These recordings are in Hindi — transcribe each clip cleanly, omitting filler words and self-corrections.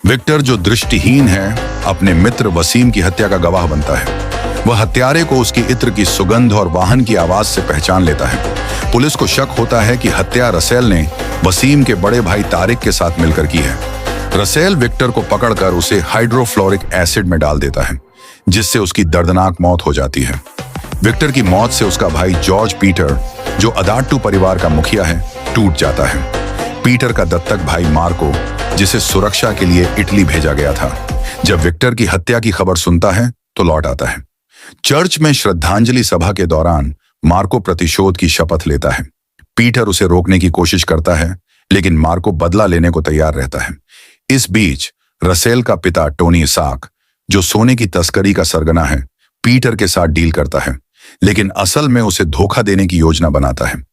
विक्टर, जो दृष्टिहीन है, अपने मित्र वसीम की हत्या का गवाह बनता है। वह हत्यारे को उसकी इत्र की सुगंध और वाहन की आवाज से पहचान लेता है। पुलिस को शक होता है कि हत्या रसेल ने वसीम के बड़े भाई तारिक के साथ मिलकर की है। रसेल विक्टर को पकड़कर उसे हाइड्रोफ्लोरिक एसिड में डाल देता है, जिससे उसकी दर्दनाक मौत हो जाती है। विक्टर की मौत से उसका भाई जॉर्ज पीटर, जो अदाट्टू परिवार का मुखिया है, टूट जाता है। पीटर का दत्तक भाई मार्को, जिसे सुरक्षा के लिए इटली भेजा गया था, जब विक्टर की हत्या की खबर सुनता है तो लौट आता है। चर्च में श्रद्धांजलि सभा के दौरान मार्को प्रतिशोध की शपथ लेता है। पीटर उसे रोकने की कोशिश करता है, लेकिन मार्को बदला लेने को तैयार रहता है। इस बीच रसेल का पिता टोनी इसाक, जो सोने की तस्करी का सरगना है, पीटर के साथ डील करता है, लेकिन असल में उसे धोखा देने की योजना बनाता है।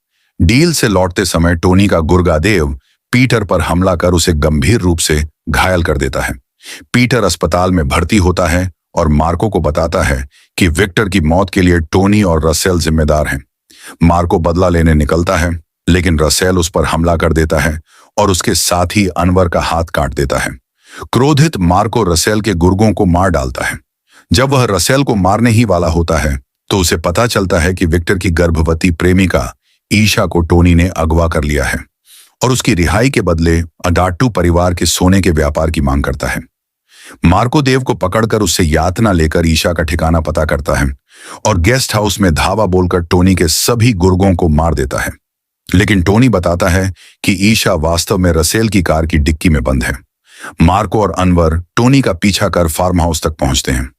डील से लौटते समय टोनी का गुर्गादेव पीटर पर हमला कर उसे गंभीर रूप से घायल कर देता है। पीटर अस्पताल में भर्ती होता है और मार्को को बताता है कि विक्टर की मौत के लिए टोनी और रसेल जिम्मेदार हैं। मार्को बदला लेने निकलता है, लेकिन रसेल उस पर हमला कर देता है और उसके साथी अनवर का हाथ काट देता है। क्रोधित मार्को रसेल के गुर्गों को मार डालता है। जब वह रसेल को मारने ही वाला होता है तो उसे पता चलता है कि विक्टर की गर्भवती प्रेमिका ईशा को टोनी ने अगवा कर लिया है और उसकी रिहाई के बदले अडाट्टू परिवार के सोने के व्यापार की मांग करता है। मार्को देव को पकड़कर उससे यातना लेकर ईशा का ठिकाना पता करता है और गेस्ट हाउस में धावा बोलकर टोनी के सभी गुर्गों को मार देता है। लेकिन टोनी बताता है कि ईशा वास्तव में रसेल की कार की डिक्की में बंद है। मार्को और अनवर टोनी का पीछा कर फार्म हाउस तक पहुंचते हैं।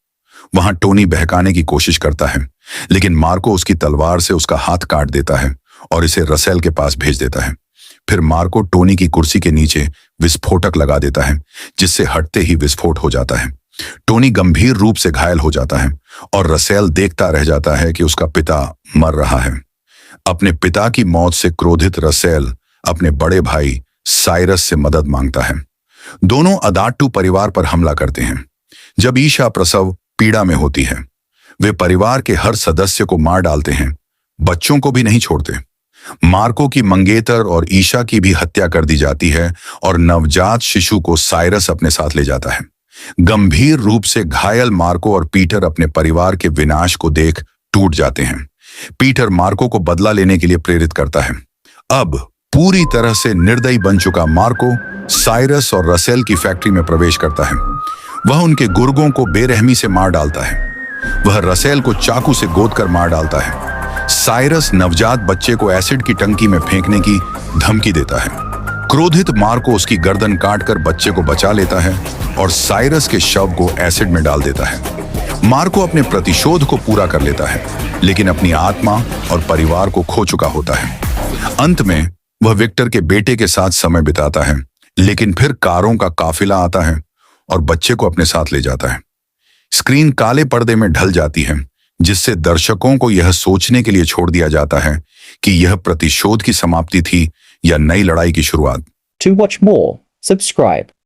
वहां टोनी बहकाने की कोशिश करता है, लेकिन मार्को उसकी तलवार से उसका हाथ काट देता है और इसे रसेल के पास भेज देता है। फिर मार्को टोनी की कुर्सी के नीचे विस्फोटक लगा देता है, जिससे हटते ही विस्फोट हो जाता है। टोनी गंभीर रूप से घायल हो जाता है और रसेल देखता रह जाता है कि उसका पिता मर रहा है। अपने पिता की मौत से क्रोधित रसेल अपने बड़े भाई साइरस से मदद मांगता है। दोनों अदाट्टू परिवार पर हमला करते हैं। जब ईशा प्रसव पीड़ा में होती है, वे परिवार के हर सदस्य को मार डालते हैं, बच्चों को भी नहीं छोड़ते। मार्को की मंगेतर और ईशा की भी हत्या कर दी जाती है और नवजात शिशु को साइरस अपने साथ ले जाता है। गंभीर रूप से घायल मार्को और पीटर अपने परिवार के विनाश को देख टूट जाते हैं। पीटर मार्को को बदला लेने के लिए प्रेरित करता है। अब पूरी तरह से निर्दयी बन चुका मार्को साइरस और रसेल की फैक्ट्री में प्रवेश करता है। वह उनके गुर्गों को बेरहमी से मार डालता है। वह रसेल को चाकू से गोदकर मार डालता है। साइरस नवजात बच्चे को एसिड की टंकी में फेंकने की धमकी देता है। क्रोधित मार्को उसकी गर्दन काटकर बच्चे को बचा लेता है और साइरस के शव को एसिड में डाल देता है। मार्को अपने प्रतिशोध को पूरा कर लेता है, लेकिन अपनी आत्मा और परिवार को खो चुका होता है। अंत में वह विक्टर के बेटे के साथ समय बिताता है, लेकिन फिर कारों का काफिला आता है और बच्चे को अपने साथ ले जाता है। स्क्रीन काले पर्दे में ढल जाती है, जिससे दर्शकों को यह सोचने के लिए छोड़ दिया जाता है कि यह प्रतिशोध की समाप्ति थी या नई लड़ाई की शुरुआत। To watch more, subscribe.